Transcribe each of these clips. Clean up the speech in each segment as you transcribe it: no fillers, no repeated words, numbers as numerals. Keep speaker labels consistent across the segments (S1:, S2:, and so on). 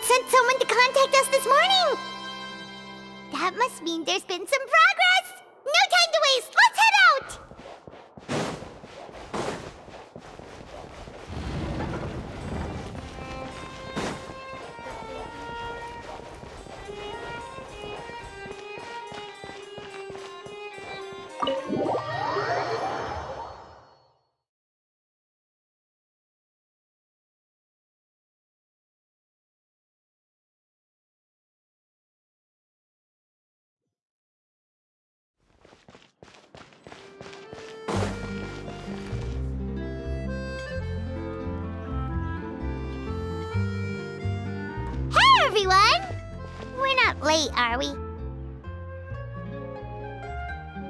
S1: Waltz sent someone to contact us this morning. That must mean there's been some progress. No time to waste. Let's head out. Hey, everyone! We're not late, are we?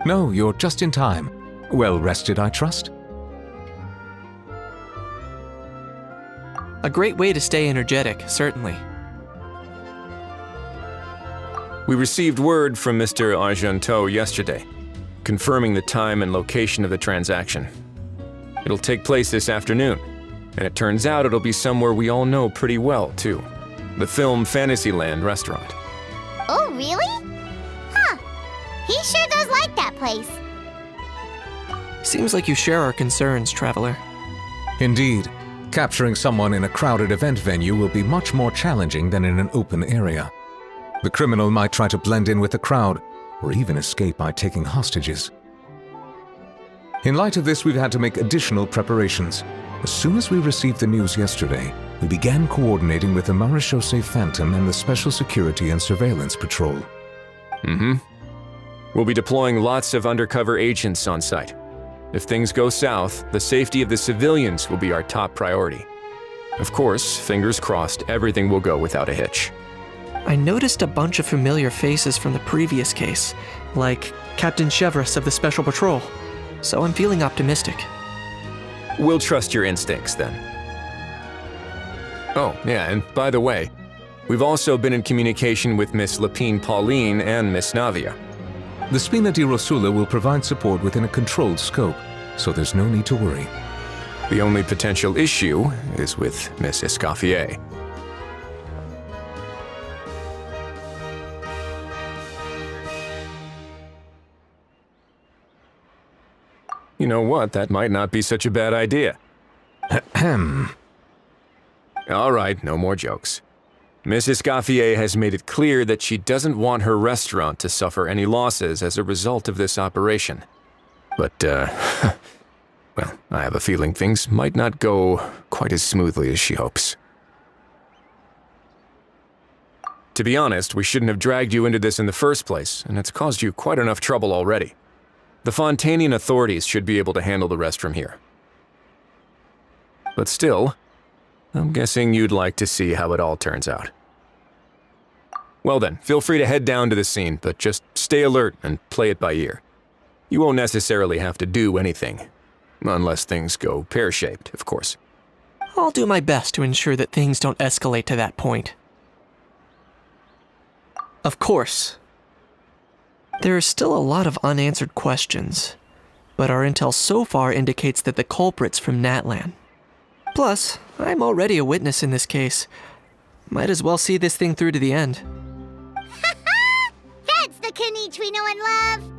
S2: No, you're just in time. Well rested, I trust?
S3: A great way to stay energetic, certainly.
S4: We received word from Mr. Argenteau yesterday, confirming the time and location of the transaction. It'll take place this afternoon, and it turns out it'll be somewhere we all know pretty well, too. The film Fantasyland restaurant.
S1: Oh, really? Huh. He sure does like that place.
S3: Seems like you share our concerns, Traveler.
S2: Indeed. Capturing someone in a crowded event venue will be much more challenging than in an open area. The criminal might try to blend in with the crowd, or even escape by taking hostages. In light of this, we've had to make additional preparations. As soon as we received the news yesterday, we began coordinating with the Marechaussee Phantom and the Special Security and Surveillance Patrol.
S4: We'll be deploying lots of undercover agents on site. If things go south, the safety of the civilians will be our top priority. Of course, fingers crossed, everything will go without a hitch.
S3: I noticed a bunch of familiar faces from the previous case, like Captain Chevres of the Special Patrol, so I'm feeling optimistic.
S4: We'll trust your instincts, then. Oh, yeah, and by the way, we've also been in communication with Miss Lapine Pauline and Miss Navia.
S2: The Spina di Rosula will provide support within a controlled scope, so there's no need to worry.
S4: The only potential issue is with Miss Escoffier. You know what, that might not be such a bad idea.
S2: Ahem.
S4: All right, no more jokes. Miss Escoffier has made it clear that she doesn't want her restaurant to suffer any losses as a result of this operation. But, well, I have a feeling things might not go quite as smoothly as she hopes. To be honest, we shouldn't have dragged you into this in the first place, and it's caused you quite enough trouble already. The Fontanian authorities should be able to handle the rest from here. But still, I'm guessing you'd like to see how it all turns out. Well then, feel free to head down to the scene, but just stay alert and play it by ear. You won't necessarily have to do anything, unless things go pear-shaped, of course.
S3: I'll do my best to ensure that things don't escalate to that point. Of course. There are still a lot of unanswered questions, but our intel so far indicates that the culprit's from Natlan. Plus, I'm already a witness in this case. Might as well see this thing through to the end.
S1: That's the Knight we know and love.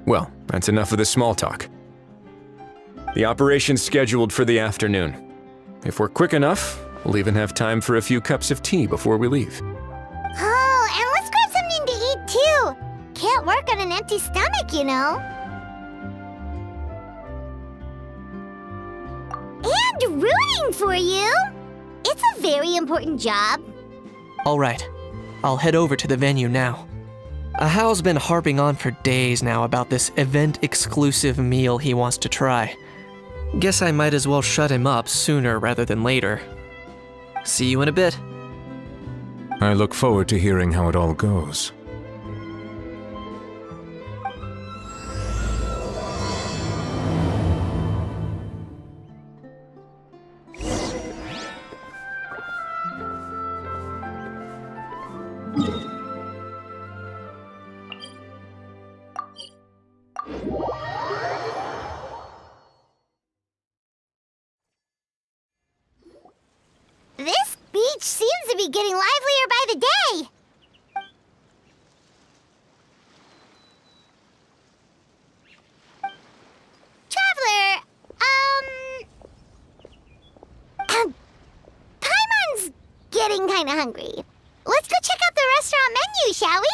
S4: Well, that's enough of the small talk. The operation's scheduled for the afternoon. If we're quick enough, we'll even have time for a few cups of tea before we leave.
S1: Oh, and let's grab something to eat too. Can't work on an empty stomach, you know. And rooting for you. It's a very important job.
S3: All right, I'll head over to the venue now. Ahal's been harping on for days now about this event-exclusive meal he wants to try. Guess I might as well shut him up sooner rather than later. See you in a bit.
S2: I look forward to hearing how it all goes.
S1: beach seems to be getting livelier by the day. Traveler, Paimon's getting kinda hungry. Let's go check out the restaurant menu, shall we?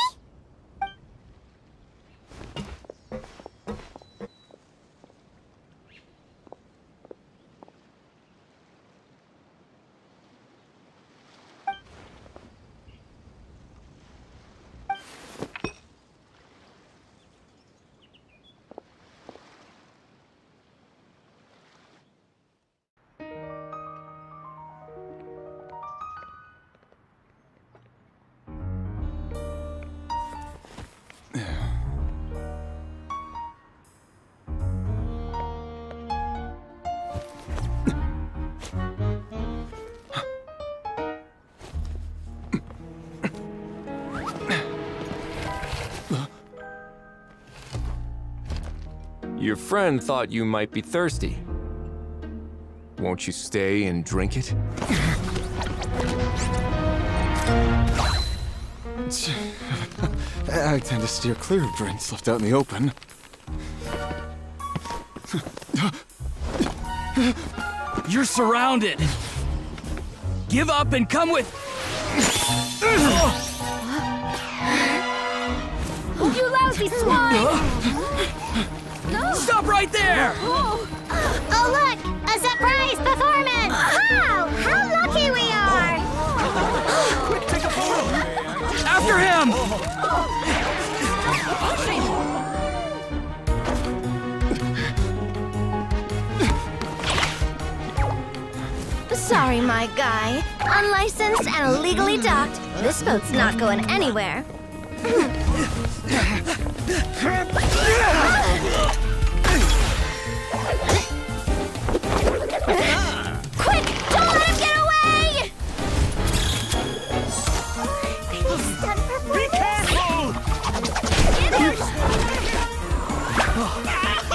S4: Your friend thought you might be thirsty. Won't you stay and drink it?
S5: I tend to steer clear of drinks left out in the open.
S6: You're surrounded. Give up and come with.
S1: You lousy swine!
S6: Stop right there!
S1: Oh, look! A surprise performance! Wow! How lucky we are!
S6: Quick, take a photo! After him!
S7: Sorry, my guy. Unlicensed and illegally docked. This boat's not going anywhere. Quick! Don't let him get away!
S6: Be careful!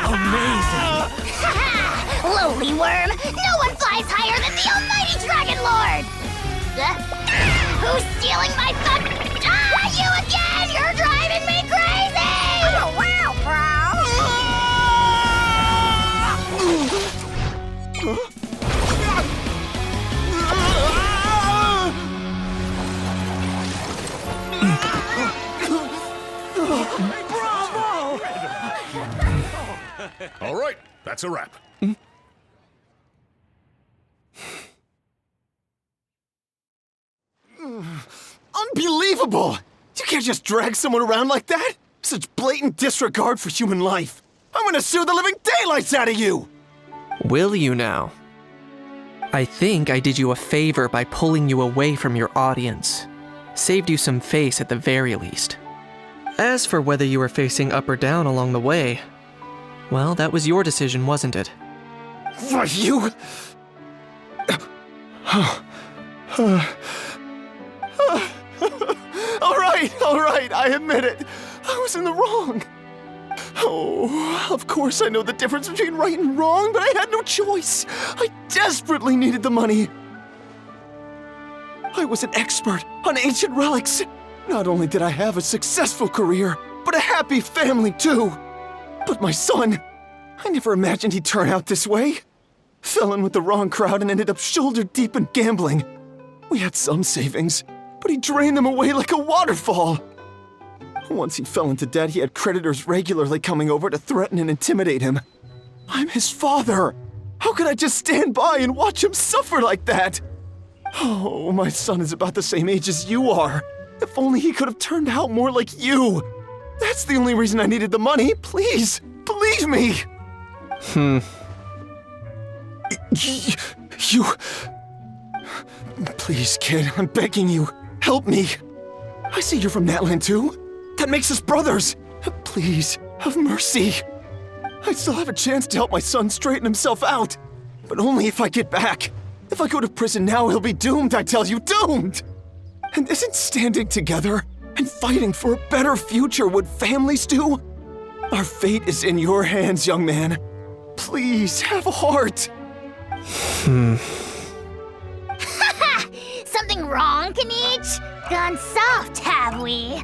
S6: Amazing!
S1: Lowly worm! No one flies higher than the almighty Dragon Lord! Who's stealing my fun? Ah, you again! You're driving me crazy! Oh, wow,
S8: All right, that's a wrap.
S5: Unbelievable! You can't just drag someone around like that! Such blatant disregard for human life! I'm gonna sue the living daylights out of you!
S3: Will you now? I think I did you a favor by pulling you away from your audience. Saved you some face at the very least. As for whether you were facing up or down along the way, well, that was your decision, wasn't it?
S5: What, you? All right, I admit it. I was in the wrong. Oh, of course I know the difference between right and wrong, but I had no choice. I desperately needed the money. I was an expert on ancient relics. Not only did I have a successful career, but a happy family too. But my son, I never imagined he'd turn out this way. Fell in with the wrong crowd and ended up shoulder deep in gambling. We had some savings, but he drained them away like a waterfall. Once he fell into debt, he had creditors regularly coming over to threaten and intimidate him. I'm his father. How could I just stand by and watch him suffer like that? Oh, my son is about the same age as you are. If only he could have turned out more like you. That's the only reason I needed the money. Please, believe me. You... Please, kid, I'm begging you. Help me. I see you're from Natland too. That makes us brothers. Please, have mercy. I still have a chance to help my son straighten himself out. But only if I get back. If I go to prison now, he'll be doomed, I tell you, doomed! And isn't standing together and fighting for a better future what families do? Our fate is in your hands, young man. Please, have a heart.
S1: Something H? Gone soft, have we?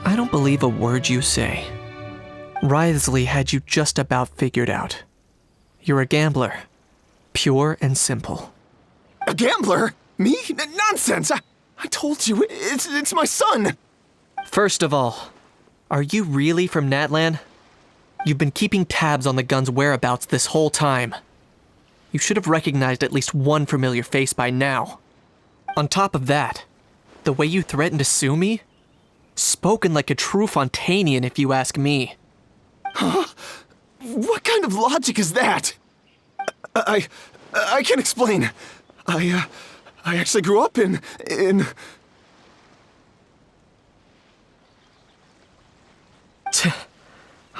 S3: I don't believe a word you say. Wriothesley had you just about figured out. You're a gambler. Pure and simple.
S5: A gambler? Me? Nonsense! I told you, it's my son!
S3: First of all, are you really from Natlan? You've been keeping tabs on the gun's whereabouts this whole time. You should have recognized at least one familiar face by now. On top of that, the way you threatened to sue me? Spoken like a true Fontanian, if you ask me.
S5: Huh? What kind of logic is that? I can't explain. I actually grew up in...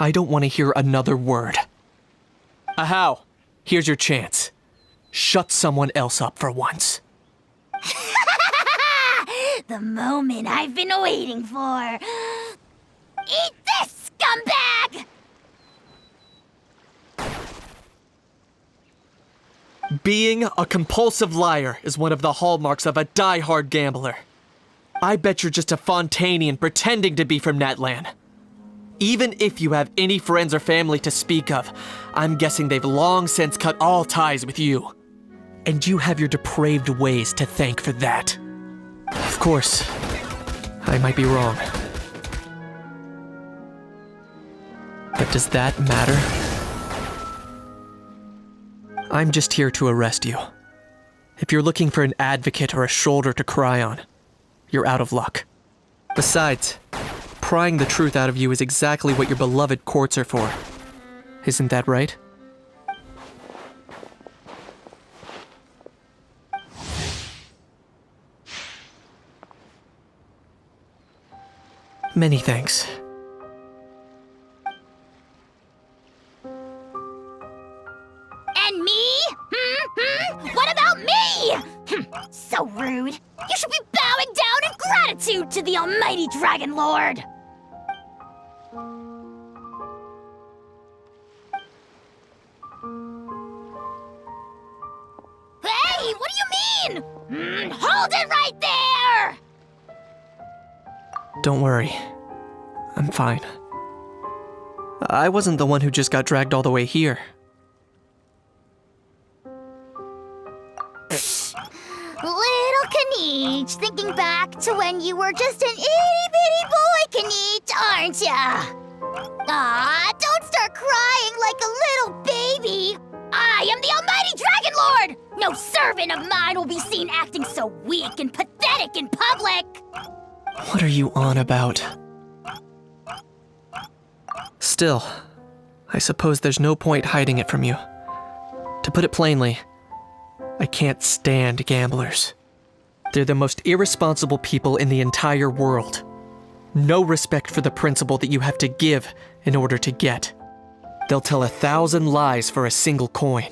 S3: I don't want to hear another word. Ahau, here's your chance. Shut someone else up for once.
S1: The moment I've been waiting for. Eat this, scumbag!
S3: Being a compulsive liar is one of the hallmarks of a die-hard gambler. I bet you're just a Fontanian pretending to be from Natlan. Even if you have any friends or family to speak of, I'm guessing they've long since cut all ties with you. And you have your depraved ways to thank for that. Of course, I might be wrong. But does that matter? I'm just here to arrest you. If you're looking for an advocate or a shoulder to cry on, you're out of luck. Besides, prying the truth out of you is exactly what your beloved courts are for. Isn't that right? Many thanks.
S1: And me? What about me? So rude. You should be bowing down in gratitude to the almighty Dragon Lord. Hey, what do you mean? Hold it right there!
S3: Don't worry. I'm fine. I wasn't the one who just got dragged all the way here.
S1: Little Kniech, thinking back to when you were just an itty-bitty boy, Kniech, aren't ya? Aw, don't start crying like a little baby. I am the almighty Dragon Lord! No servant of mine will be seen acting so weak and pathetic in public!
S3: What are you on about? Still, I suppose there's no point hiding it from you. To put it plainly, I can't stand gamblers. They're the most irresponsible people in the entire world. No respect for the principle that you have to give in order to get. They'll tell 1,000 lies for a single coin,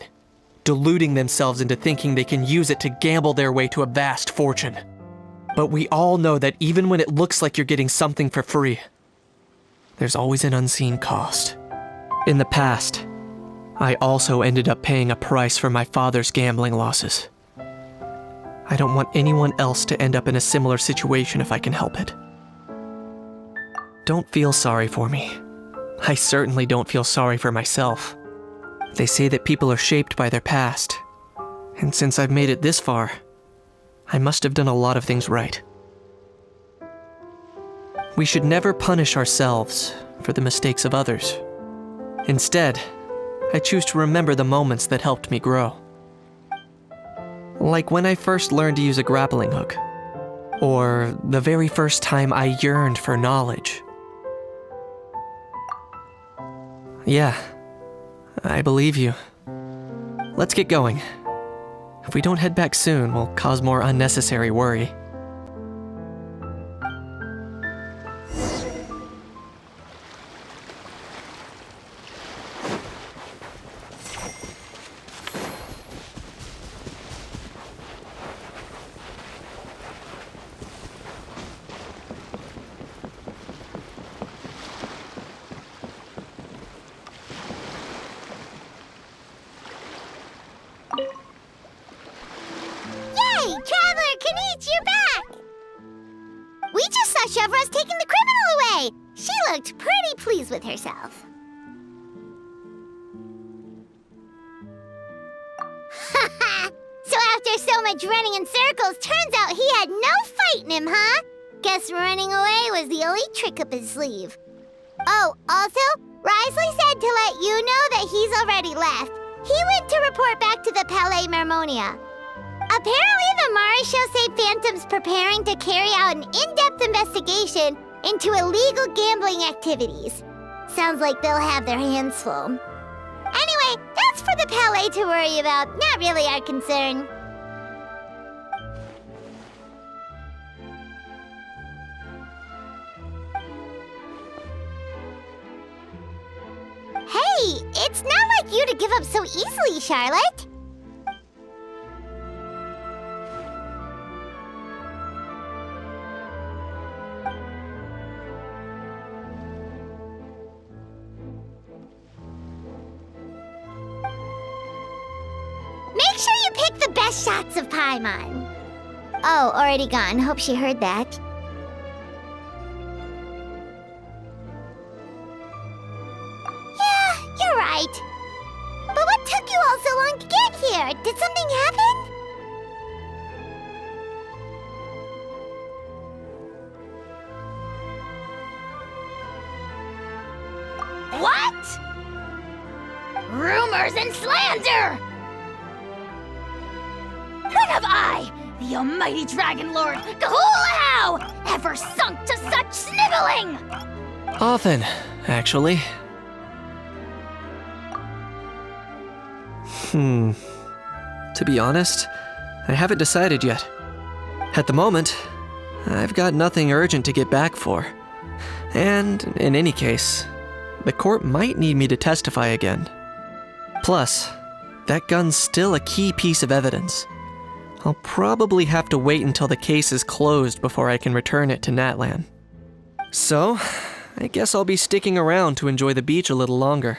S3: deluding themselves into thinking they can use it to gamble their way to a vast fortune. But we all know that even when it looks like you're getting something for free, there's always an unseen cost. In the past, I also ended up paying a price for my father's gambling losses. I don't want anyone else to end up in a similar situation if I can help it. Don't feel sorry for me. I certainly don't feel sorry for myself. They say that people are shaped by their past, and since I've made it this far, I must have done a lot of things right. We should never punish ourselves for the mistakes of others. Instead, I choose to remember the moments that helped me grow. Like when I first learned to use a grappling hook, or the very first time I yearned for knowledge. Yeah, I believe you. Let's get going. If we don't head back soon, we'll cause more unnecessary worry.
S1: Anish, you're back! We just saw Chevro's taking the criminal away! She looked pretty pleased with herself. Haha! So after so much running in circles, turns out he had no fight in him, huh? Guess running away was the only trick up his sleeve. Oh, also, Risley said to let you know that he's already left. He went to report back to the Palais Mermonia. Apparently, the Mari show say Phantom's preparing to carry out an in-depth investigation into illegal gambling activities. Sounds like they'll have their hands full. Anyway, that's for the Palais to worry about, not really our concern. Hey, it's not like you to give up so easily, Charlotte. Make sure you pick the best shots of Paimon. Oh, already gone. Hope she heard that. Yeah, you're right. But what took you all so long to get here? Did something happen? What? Rumors and slander! When have I, the almighty Dragon Lord, Kahulahau, ever sunk to such sniveling?
S3: Often, actually. To be honest, I haven't decided yet. At the moment, I've got nothing urgent to get back for. And, in any case, the court might need me to testify again. Plus, that gun's still a key piece of evidence. I'll probably have to wait until the case is closed before I can return it to Natlan. So, I guess I'll be sticking around to enjoy the beach a little longer.